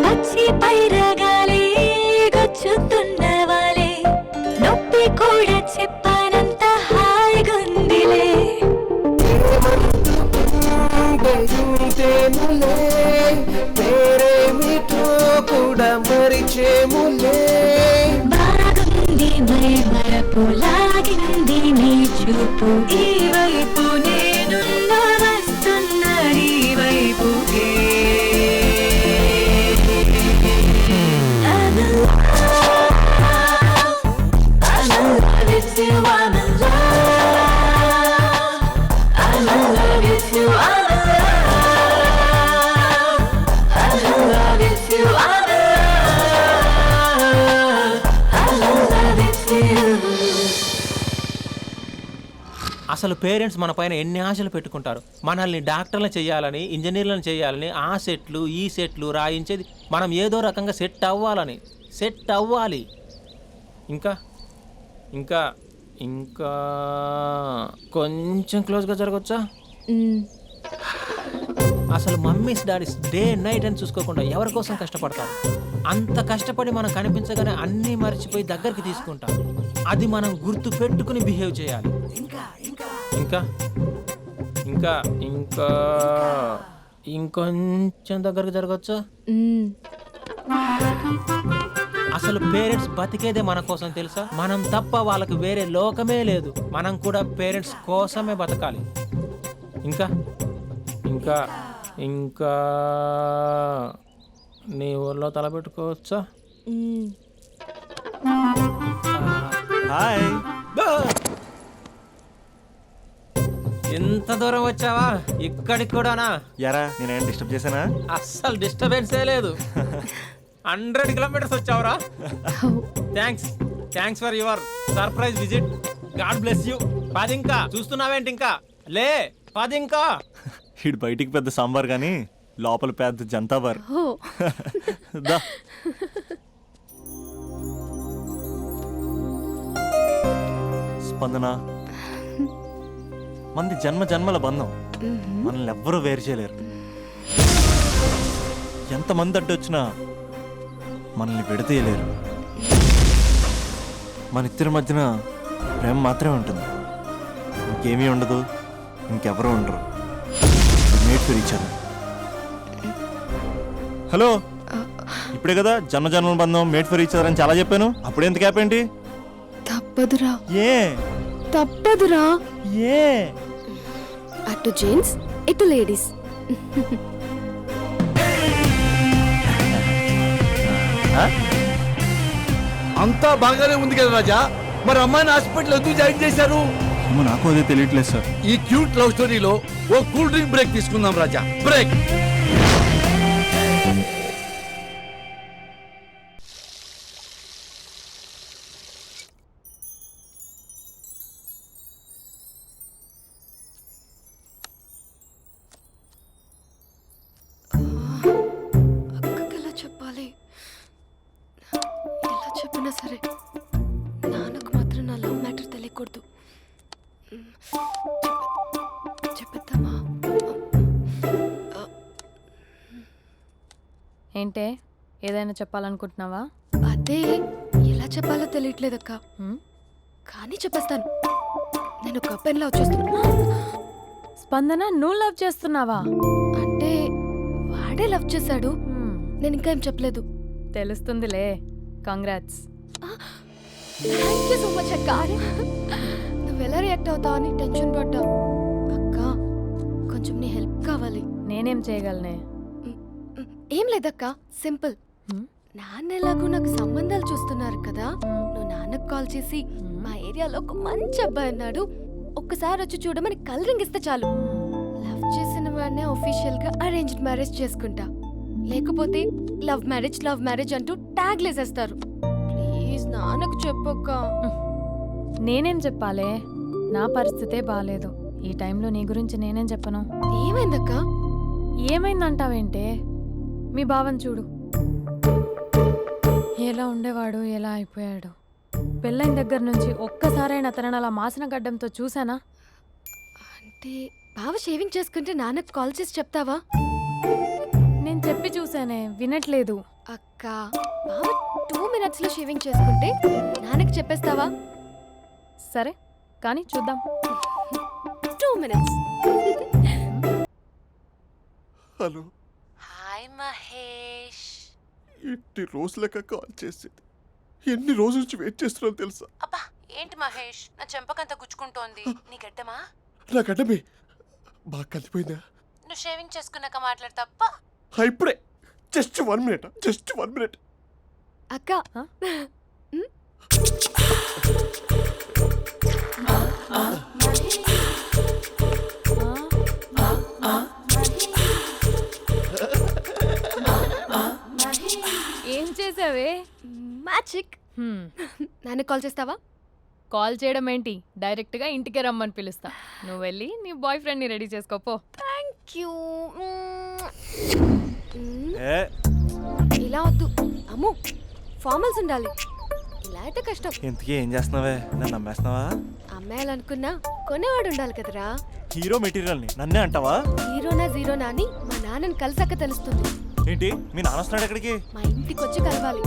వచ్చి పైరగాలే గొచ్చుతున్నవాలే, నొప్పి కూడా చెప్పనంత హాయిగుందిలే. కూడా మరిచేములే, బాగుంది మై మరపు లాగింది నీ చూపు, ఈ వైపు నేనున్న వస్తున్న ఈ వైపుకే. అసలు పేరెంట్స్ మన పైన ఎన్ని ఆశలు పెట్టుకుంటారు. మనల్ని డాక్టర్లను చేయాలని, ఇంజనీర్లను చేయాలని, ఆ సెట్లు ఈ సెట్లు రాయించేది మనం ఏదో రకంగా సెట్ అవ్వాలి. ఇంకా ఇంకా ఇంకా కొంచెం క్లోజ్గా జరగచ్చా? అసలు మమ్మీస్ డాడీస్ డే నైట్ అని చూసుకోకుండా ఎవరి కోసం కష్టపడతారు? అంత కష్టపడి మనం కనిపించగానే అన్నీ మర్చిపోయి దగ్గరికి తీసుకుంటాం. అది మనం గుర్తు పెట్టుకుని బిహేవ్ చేయాలి. ఇంకా ఇంకా ఇంకా ఇంకొంచెం దగ్గరకు జరగచ్చా? అసలు పేరెంట్స్ బతికేదే మన కోసం తెలుసా? మనం తప్ప వాళ్ళకి వేరే లోకమే లేదు. మనం కూడా పేరెంట్స్ కోసమే బతకాలి. ఇంకా ఇంకా ఇంకా నీ ఊర్లో తలపెట్టుకోవచ్చా? హాయ్. ఎంత దూరం వచ్చావా? ఇక్కడికి కూడానా? యారా నేనేం డిస్టర్బ్ చేశానా? అస్సలు డిస్టర్బెన్సే లేదు. 100 కిలోమీటర్స్ వచ్చావురా. Thanks for your surprise visit. God bless you. 10 ఇంకా చూస్తున్నావేంటి? ఇంకా లే 10 ఇంకా. ఇటు బయటికి పెద్ద సాంబార్ కానీ లోపల పెద్ద జంతాబార్. దా. స్పందన, మంది జన్మ జన్మల బంధం. మనల్ని ఎవ్వరూ వేరు చేయలేరు. ఎంతమంది అడ్డొచ్చినా మనల్ని విడతీయలేరు. మన ఇద్దరి మధ్యన ప్రేమ మాత్రమే ఉంటుంది. ఇంకేమీ ఉండదు, ఇంకెవరూ ఉండరు. Made for each other. Hello, ఇప్పుడే కదా జన్మ జన్మల బంధం మేడ్ ఫర్ ఈచ్ అదర్ అని చాలా చెప్పాను. అప్పుడే ఎంత గ్యాప్ ఏంటి? తప్పదురా. ఏ తప్పదురా? ఏ అటు జెంట్స్ ఇటు లేడీస్. అంతా బాగానే ఉంది కదా రాజా, మరి అమ్మాయిని హాస్పిటల్ ఎందుకు జాయిన్ చేశారు? నాకు అదే తెలియట్లేదు సార్. ఈ క్యూట్ లవ్ స్టోరీలో ఓ కూల్ డ్రింక్ బ్రేక్ తీసుకుందాం రాజా. బ్రేక్. అక్కకి ఎలా చెప్పాలి? ఎలా చెప్పినా సరే నాన్నకు మాత్రం నా లవ్ మ్యాటర్ తెలియకూడదు. చెప్పేద్దామా? ఏంటే ఏదైనా చెప్పాలనుకుంటున్నావా? అదే ఎలా చెప్పాలో తెలియట్లేదక్క. కానీ చెప్పేస్తాను. నేను ఒక అబ్బాయిలా వచ్చేస్తున్నా. స్పందన, నువ్వు లవ్ చేస్తున్నావా? అంటే వాడే లవ్ చేశాడు. నేను ఇంకా ఏం చెప్పలేదు. తెలుస్తుందిలే. Congrats. Thank you so much అక్క. నువ్వు ఎలా రియాక్ట్ అవుతావు అని టెన్షన్ పడ్డా. అక్క, కొంచెం నీ హెల్ప్ కావాలి. నేనేం చేయగలనే? ఏం లేదక్క, సింపుల్. నాన్న ఎలాగో నాకు సంబంధాలు చూస్తున్నారు కదా, నువ్వు నాన్నకు కాల్ చేసి మా ఏరియాలో ఒక మంచి అబ్బాయి అన్నాడు, ఒక్కసారి వచ్చి చూడమని కలరింగ్ ఇస్తే చాలు. లవ్ చేసిన వాడినే ఒఫీషియల్ గా అరేంజ్డ్ మ్యారేజ్ చేసుకుంటా. లేకపోతే లవ్ మ్యారేజ్ అంటూ ట్యాగ్ లేసేస్తారు. ప్లీజ్ నాన్నకు చెప్పక్క. నేనేం చెప్పాలే? నా పరిస్థితే బాగాలేదు. ఈ టైంలో నీ గురించి నేనేం చెప్పను. ఏమైందక్క? ఏమైందంటావేంటే? మీ భావం చూడు, ఎలా ఉండేవాడు, ఎలా అయిపోయాడు. పెళ్ళైన దగ్గర నుంచి ఒక్కసారైనా తనని అలా మాసిన గడ్డంతో చూసానా? అంటే బావ షేవింగ్ చేసుకుంటే నాన్నకు కాల్ చేసి చెప్తావా? నేను చెప్పి చూసానే, వినట్లేదు. అక్క, బావ 2 minutes లో షేవింగ్ చేసుకుంటే నాన్నకు చెప్పేస్తావా? సరే కానీ చూద్దాం. 2 minutes. హలో. హాయ్ మహేష్. ఎన్ని రోజులక కాల్ చేసేది? ఎన్ని రోజుల నుంచి వెయిట్ చేస్తున్నాను తెలుసా? అబ్బా ఏంటి మహేష్, నా చెంపకంత గుచ్చుకుంటోంది. నీ గడ్డమా? నా గడ్డమే బాగా కలిపోయిందా? నువ్వు షేవింగ్ చేసుకున్నాక మాట్లాడు తప్ప. ఇప్పుడే జస్ట్ 1 minute. అక్క, ఏం చేసావే? మ్యాజిక్. నాన్న కాల్ చేస్తావా? కాల్ చేయడం ఏంటి, డైరెక్ట్గా ఇంటికే రమ్మని పిలుస్తా. నువ్వు వెళ్ళి నీ బాయ్ ఫ్రెండ్ని రెడీ చేసుకోపో. Thank you. ఏ ఇలా వద్దు అమ్ము, ఫార్మల్స్ ఉండాలి. ఇలా అయితే కష్టం. ఇంతకీ ఏం చేస్తున్నావే? నన్ను నమ్మేస్తున్నావా? అమ్మాయాలనుకున్నా కొనేవాడు ఉండాలి కదరా. హీరో మెటీరియల్ని నన్నే అంటావా? హీరోనా జీరోనా అని మా నాన్నని కలిసాక తెలుస్తుంది. ఏంటి మీ నాన్న వస్తున్నాడు ఎక్కడికి? మా ఇంటికి వచ్చి కలవాలి.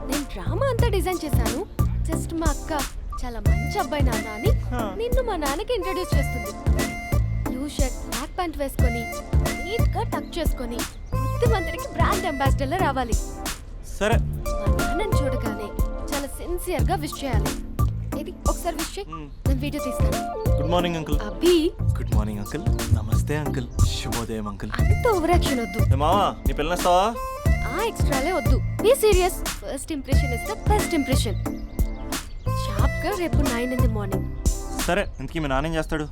నేను డ్రామా అంతా డిజైన్ చేశాను. జస్ట్ మా అక్క చాలా మంచి అబ్బాయి నాన్న అని నిన్ను మా నాన్నకి ఇంట్రడ్యూస్ చేస్తుంది. బ్లూ షర్ట్ బ్లాక్ ప్యాంట్ వేసుకొని నీట్ గా టక్ చేసుకొని బుద్ధిమంతుడికి బ్రాండ్ అంబాసిడర్ రావాలి. సరే. మా నాన్నని చూడగానే చాలా సిన్సియర్ గా విష్ చేయాలి. ఇది ఒకసారి విష్ చేయి, నేను వీడియో తీస్తాను. Good morning uncle. Abhi. Good morning uncle. నమస్తే అంకుల్. శుభోదయం అంకుల్. అంత ఓవర్ యాక్షన్ వద్దు. మావా నీ పిల్లనిస్తావా? ఆ ఎక్స్ట్రాలే వద్దు. Be serious. First impression is the best impression. Sharp గా రేపు 9 in the morning. సరే, ఇంతకీ మీ నాన్న ఏం చేస్తాడు?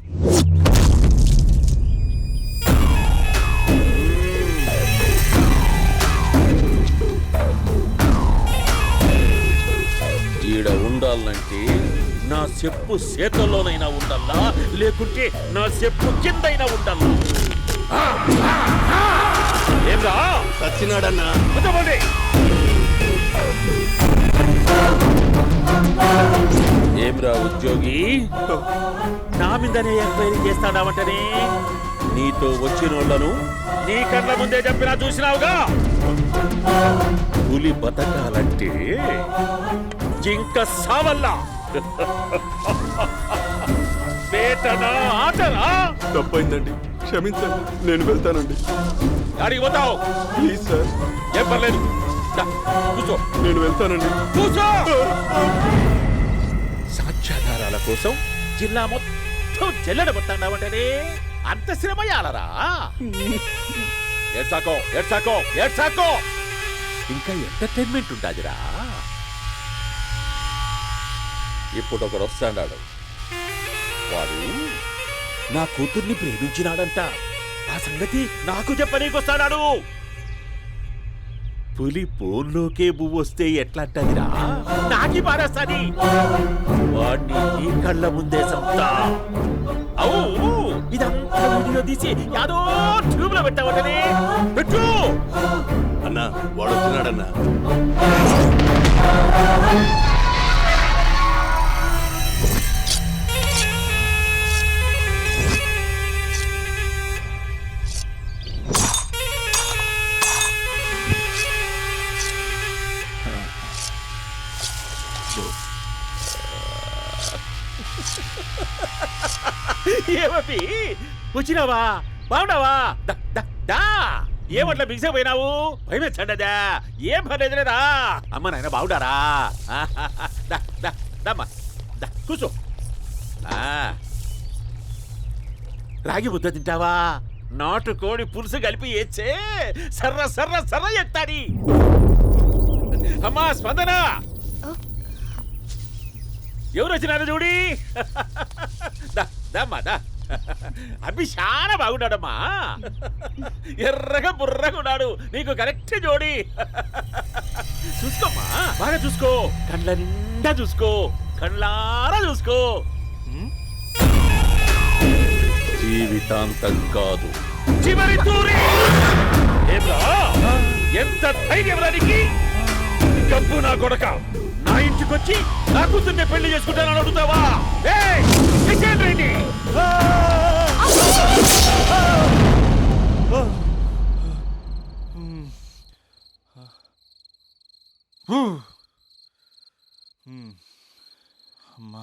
ఈడ ఉండాలంటే నా చెప్పు చేతల్లోనైనా ఉండాలా, లేకుంటే నా చెప్పు కిందైనా ఉండాలా? ఏమ్రా సచ్చినాడన్నా? ఏమ్రా ఉద్యోగి, నా మీదనే ఎంక్వైరీ చేస్తాడావంటనే? నీతో వచ్చిన వాళ్ళను నీ కళ్ళ ముందే చెప్పినా చూసినావుగా. పులి బతకాలంటే జింక సావల్లా. వేటనా ఆటనా? తప్పైందండి, క్షమించండి, నేను వెళ్తానండి. అడిగి పోతావు? Please sir. ఏం పర్లేదు, కూర్చో. నేను వెళ్తానండి. కూర్చో. సాక్ష్యాధారాల కోసం జిల్లా మొత్తం చెల్లడబట్టావంటనే అంత శ్రమయాలరా? ఏడ్సాకో ఏడ్సాకో ఏడ్సాకో, ఇంకా ఎంటర్టైన్మెంట్ ఉంటాదిరా. ఇప్పుడు ఒకడు వస్తాడాడు, వాడు నా కూతుర్ని ప్రేమించినాడంట. ఆ సంగతి నాకు చెప్పనీకొస్తాడాడు. పులి పోన్లోకే పువ్వు వస్తే ఎట్లాంటదిరా? నాకి పారేస్తాది. వాడిని నీ కళ్ళ ముందే సంతా. అవు ఇదంతా వీడియో తీసి యాదో ట్యూబ్ లో పెట్టావటనే. పెట్టు అన్నా, వాడు వచ్చినాడన్నా. ఏమీ వచ్చినావా? బాగున్నావా? ఏమట్లా బిగిసే పోయినావు? భయమేచ్చండదా? ఏం పర్లేదులేదా? అమ్మ నాయన బాగుండారా? దమ్మా కూర్చో. రాగి ముద్ద తింటావా? నాటు కోడి పులుసు కలిపి ఏచ్చే సర్ర సర్ర సర్ర ఎత్తాడి. అమ్మా స్పందన, ఎవరు వచ్చినారు చూడి. దమ్మా దా. అభి చాలా బాగున్నాడమ్మా. ఎర్రగా బుర్రగా ఉన్నాడు. నీకు కరెక్ట్ జోడి. చూసుకోమ్మా, బాగా చూసుకో. కళ్ళ నిండా చూసుకో, కళ్ళారా చూసుకో. జీవితాంతం కాదు, చివరి తూరి. ఎంత ధైర్యం రానికి? గబ్బు నా కొడక, నా ఇంటికొచ్చి నా కూతుర్ని పెళ్లి చేసుకుంటానని అడుగుతావా? రండి. అమ్మా,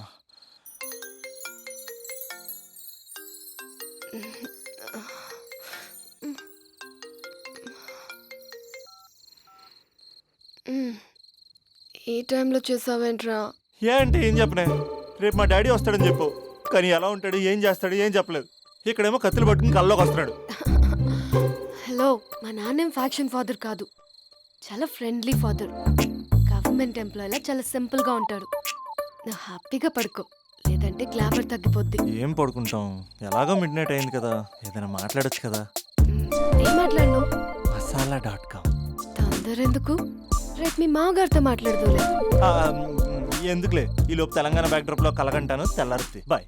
ఈ టైంలో చేసావేంట్రా? ఏ అంటే ఏం చెప్పనే? రేపు మా డాడీ వస్తాడని చెప్పు, కానీ ఎలా ఉంటాడు, ఏం చేస్తాడు ఏం చెప్పలేదు. ఇక్కడేమో కత్తులు పట్టుకుని కల్లోకి వస్తున్నాడు. హలో, మా నాన్నేం ఫ్యాక్షన్ ఫాదర్ కాదు, చాలా ఫ్రెండ్లీ ఫాదర్. గవర్నమెంట్ ఎంప్లాయీలా చాలా సింపుల్ గా ఉంటాడు. నువ్వు హ్యాపీగా పడుకో, లేదంటే గ్లామర్ తగ్గిపోద్ది. ఏం పడుకుంటాం, ఎలాగో మిడ్ నైట్ అయింది కదా, ఏదైనా మాట్లాడొచ్చు కదా. ఏం మాట్లాడను? masala.com. తొందర ఎందుకు? రేపు మీ మామగారితో మాట్లాడదులే. ఎందుకులే, ఈ లోపు తెలంగాణ బ్యాక్డ్రాప్ లో కలగంటాను, తెల్లారుద్ది. బాయ్.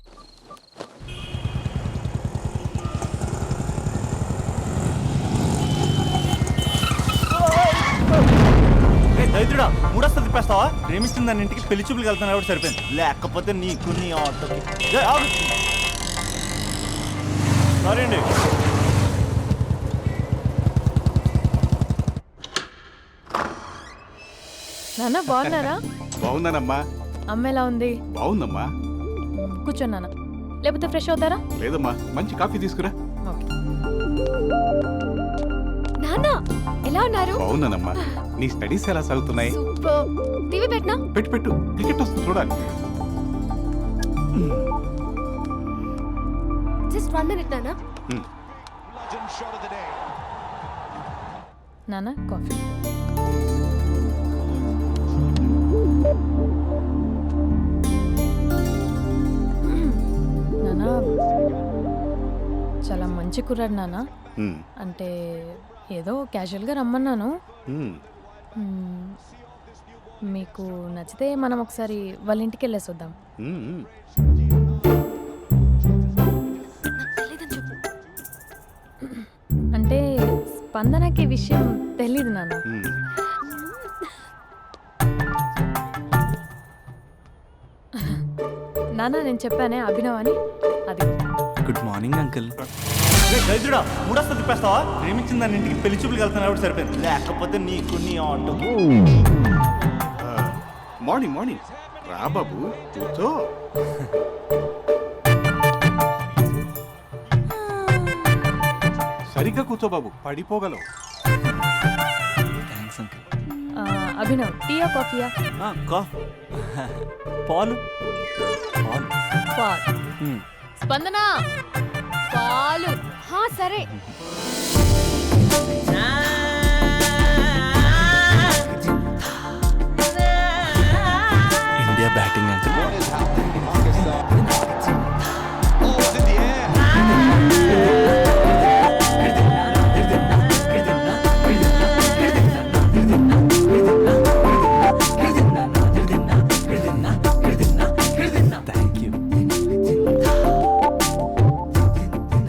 దైత్రుడా, మూడొస్తుంది తిప్పేస్తావా? ప్రేమిస్తుంది దాని ఇంటికి పెళ్లి చూపులు వెళ్తాను కాబట్టి సరిపోయింది, లేకపోతే నీకు నీ ఆటోకి. సారీ అండి. నాన్న బాగున్నారా? బాగున్నానమ్మా. అమ్మ ఎలా ఉంది? బాగుందమ్మా. కూర్చో నాన్న, లేకపోతే ఫ్రెష్ అవుతారా? లేదమ్మా, మంచి కాఫీ తీసుకురా. నాన్న ఎలా ఉన్నారు? బాగున్నానమ్మా. నీ స్టడీస్ ఎలా సాగుతున్నాయి? సూపర్. టీవీ పెట్టనా? పెట్టు క్రికెట్ వస్తుంది చూడాలి. జస్ట్ 1 minute నాన్న. నాన్న కాఫీ. నాన్న చాలా మంచి కుర్రాడు నాన్న. అంటే ఏదో క్యాజువల్గా రమ్మన్నాను. మ్మ్. మీకు నచ్చితే మనం ఒకసారి వాళ్ళ ఇంటికి వెళ్ళేసి వద్దాం. అంటే స్పందనకి విషయం తెలీదు నాన్న. నాన్న నేను చెప్పానే అభినవ్ అని, అది. Good morning uncle. గైజుడా మూడొస్తా తిప్పేస్తావా? ప్రేమించిన దాని ఇంటికి పెళ్లి చూపులు వెళ్తాను కాబట్టి సరిపోయింది, లేకపోతే నీకు నీ ఆటోకి. మార్నింగ్ రా బాబు, కూర్చో. సరిగ్గా కూర్చో బాబు, పడిపోగలవు. Thanks uncle. అభినవ్ టీయా కాఫీయా? పాలు. పాలు. స్పందన పాలు. సరే. India batting uncle.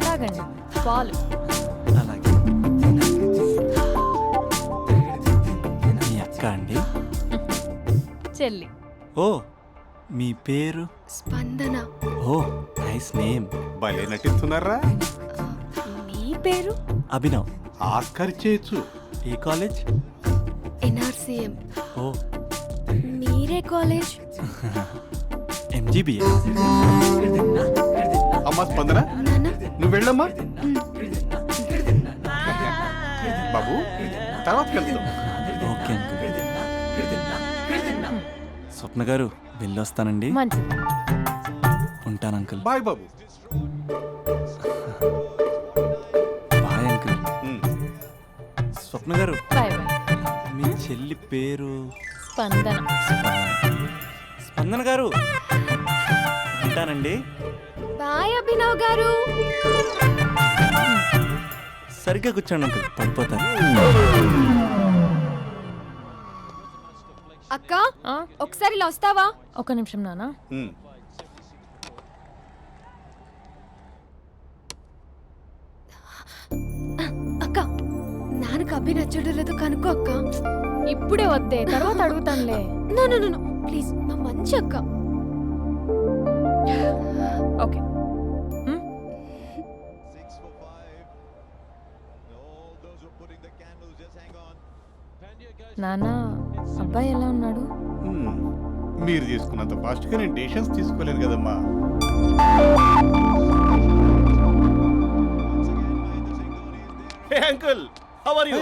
తాగండి పాలు. అలాగే. మీ అక్క అండి? చెల్లి. ఓ, మీ పేరు? స్పందన. ఓ, నైస్ నేమ్. భలే నటిస్తున్నారా? మీ పేరు? అభినవ్. ఆస్కార్ చేయొచ్చు. ఏ కాలేజ్? NRCM. ఓ, మీరే కాలేజ్? MGBA. అమ్మా స్పందన, నువ్వు వెళ్ళమ్మా. బాబు తర్వాత వెళ్తాం. Okay uncle. స్వప్న గారు వెళ్ళొస్తానండి. మంచిది. ఉంటాను అంకుల్. బాయ్ బాబు. Bye uncle. స్వప్న గారు, బాయ్ బాయ్. మీ చెల్లి పేరు? స్పందన. స్పందన గారు, ఉంటానండి. బాయ్ అభినవ్ గారు. సరిగ్గా కూర్చోండి అంకుల్, పడిపోతాను. అక్క ఒకసారి ఇలా వస్తావా? ఒక నిమిషం నాన్న. అక్క నాన్నకు అభి నచ్చడం లేదో కనుక్కో అక్క. ఇప్పుడే వద్దే, తర్వాత అడుగుతానులే. నో ప్లీజ్, నా మంచి అక్క. ఓకే. నాన్న అబ్బాయి ఎలా ఉన్నాడు? మీరు తీసుకున్నంత ఫాస్ట్ గా నేను డెసిషన్స్ తీసుకోలేదు కదమ్మా. Hey uncle, how are you?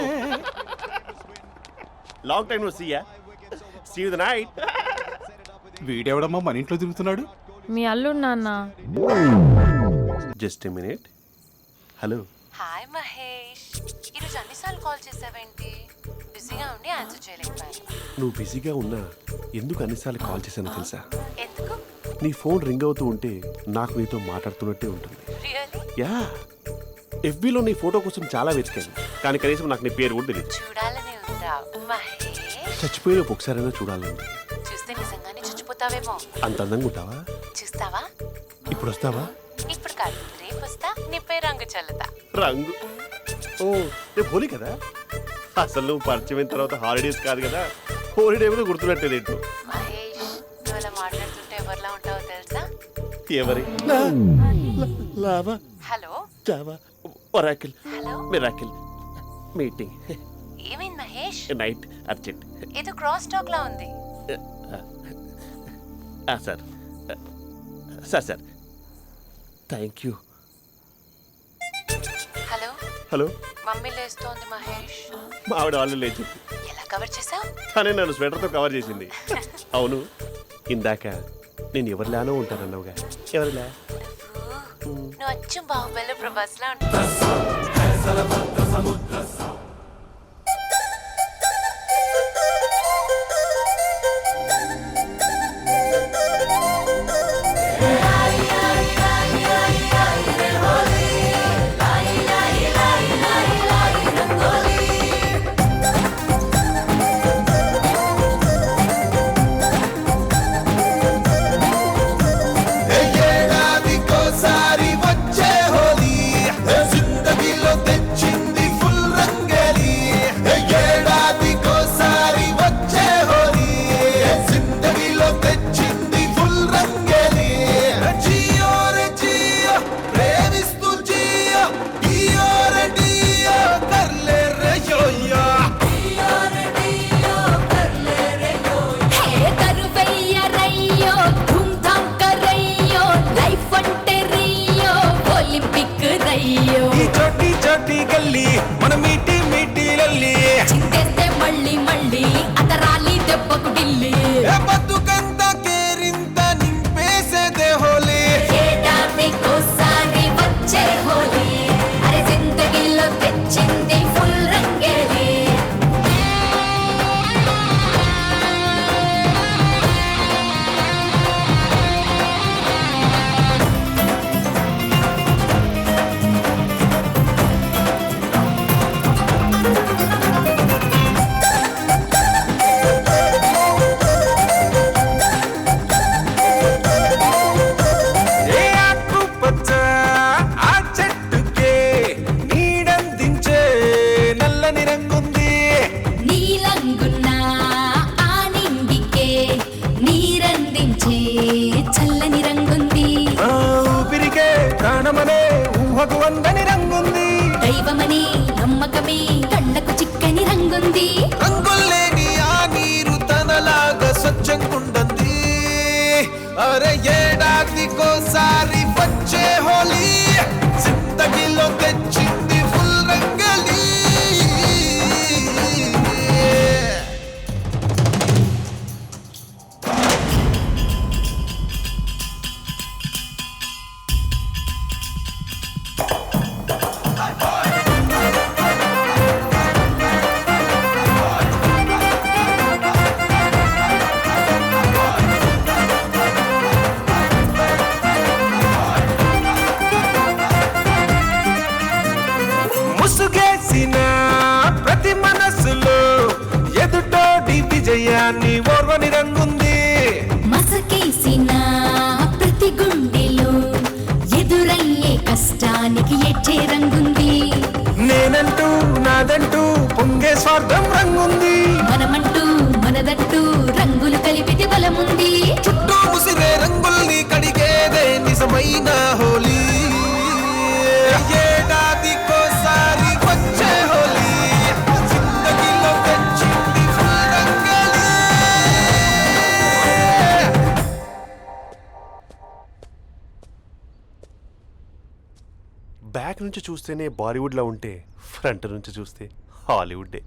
Long time no see ya. See you the night. వీడెవడమ్మా మన ఇంట్లో తిరుగుతున్నాడు? మీ అల్లుడు నాన్న. Just a minute. Hello. Hi Mahesh, ఈరోజు అన్నిసార్లు కాల్ చేసావేంటి? బిజీగా ఉండి ఆన్సర్ చేయలేకపోయాను. నువ్వు బిజీగా ఉన్నా ఎందుకు అన్నిసార్లు కాల్ చేశానో తెలుసా? ఎందుకు? నీ ఫోన్ రింగ్ అవుతూ ఉంటే నాకు నీతో మాట్లాడుతున్నట్టే ఉంటుంది. రియల్లీ? యా, FBలో నీ ఫోటో కోసం చాలా వెతికాను, కానీ కనీసం నాకు నీ పేరు కూడా తెలియదు. చూడాలని ఉందా మహేష్? చచ్చిపోయిన ఒకసారైనా చూడాలండి. చూస్తే నిజంగానే చచ్చిపోతావేమో. అంత అందంగా ఉంటావా? చూస్తావా? ఇప్పుడు వస్తావా? ఇప్పుడు కాదు, రేపు వస్తా, నీపై రంగు చల్లుతా. రంగు? ఓ, రేపు హోలీ కదా. అసలు నువ్వు పరిచయం తర్వాత హాలిడేస్ కాదు కదా, హోలిడే కూడా గుర్తున్నట్టేది ఏంటో. మహేష్, నువ్వు అలా మాట్లాడుతుంటే ఎవరిలా ఉంటావో తెలుసా? ఎవరి? Lava? Hello. Java? Oracle? Hello. Miracle? Meeting? ఏమైంది మహేష్? Mahesh night urgent. ఏదో క్రాస్ టాక్ లా ఉంది. Sir sir sir thank you. Hello hello, mummy లేస్తోంది మహేష్. మా ఆవిడ వాళ్ళు లేచి ఎలా కవర్ చేసావు? కానీ నన్ను స్వెటర్తో కవర్ చేసింది. అవును, ఇందాక నేను ఎవరిలానో ఉంటానన్నావుగా, ఎవరిలా? నువ్వు అచ్చం బాహుబలి ప్రభాస్ లా ఉంటావు. ఏడాదికోసారి వచ్చే హోలీ జిందగీలో తెచ్చింది ఫుల్ రంగేలి. ఏడాదికోసారి వచ్చే హోలీ జిందగీలో తెచ్చింది ఫుల్ రంగేలి. జియో రే జియో ప్రేమిస్తూ జియో డియో రే డియో కర్లే రే యోయో. ఈ చోటి చోటి గల్లీ మన మీటి మీటి లల్లి మళ్ళీ మళ్ళీ అతరాలి దెబ్బకు ఢిల్లీ. బతుకంత కేరింత నింపేసేదే హోలీ. ఏడాదికోసారి వచ్చే హోలీ అరే జిందగీలో తెచ్చింది ఫుల్ రంగేలి. ఏ ఆకుపచ్చ ఆ చెట్టుకే నీడందించే నల్లని రంగుంది. నీలంగున్న ఆ నింగికే నీరందించే చల్లని రంగుంది. ఊపిరికే ప్రాణమనే ఊహకు వందని రంగుంది. దైవమని నమ్మకమే కళ్ళకు చిక్కని రంగుంది. రంగుల్లేని ఆ నీరు తనలాగా స్వచ్ఛంగుండంది. అరే ఏడాదికోసారి వచ్చే హోలీ జిందగీలో తెచ్చింది ఫుల్ రంగలి. ముసుగేసిన ప్రతి మనసులో ఎదుటోడి విజయాన్ని ఓర్వని రంగుంది. మసకేసిన ప్రతి గుండెలో ఎదురయ్యే కష్టానికి ఎచ్చే రంగుంది. నేనంటూ నాదంటూ పొంగే స్వార్థం రంగుంది. మనమంటూ మనదంటూ రంగులు కలిపితే బలముంది. చుట్టూ ముసిరే రంగుల్ని కడిగేదే నిజమైన హోలీ. ఏడాదికోసారి వచ్చే హోలీ జిందగీలో తెచ్చింది ఫుల్ రంగలి. బ్యాక్ నుంచి చూస్తేనే బాలీవుడ్లో ఉంటే ఫ్రంట్ నుంచి చూస్తే హాలీవుడ్డే.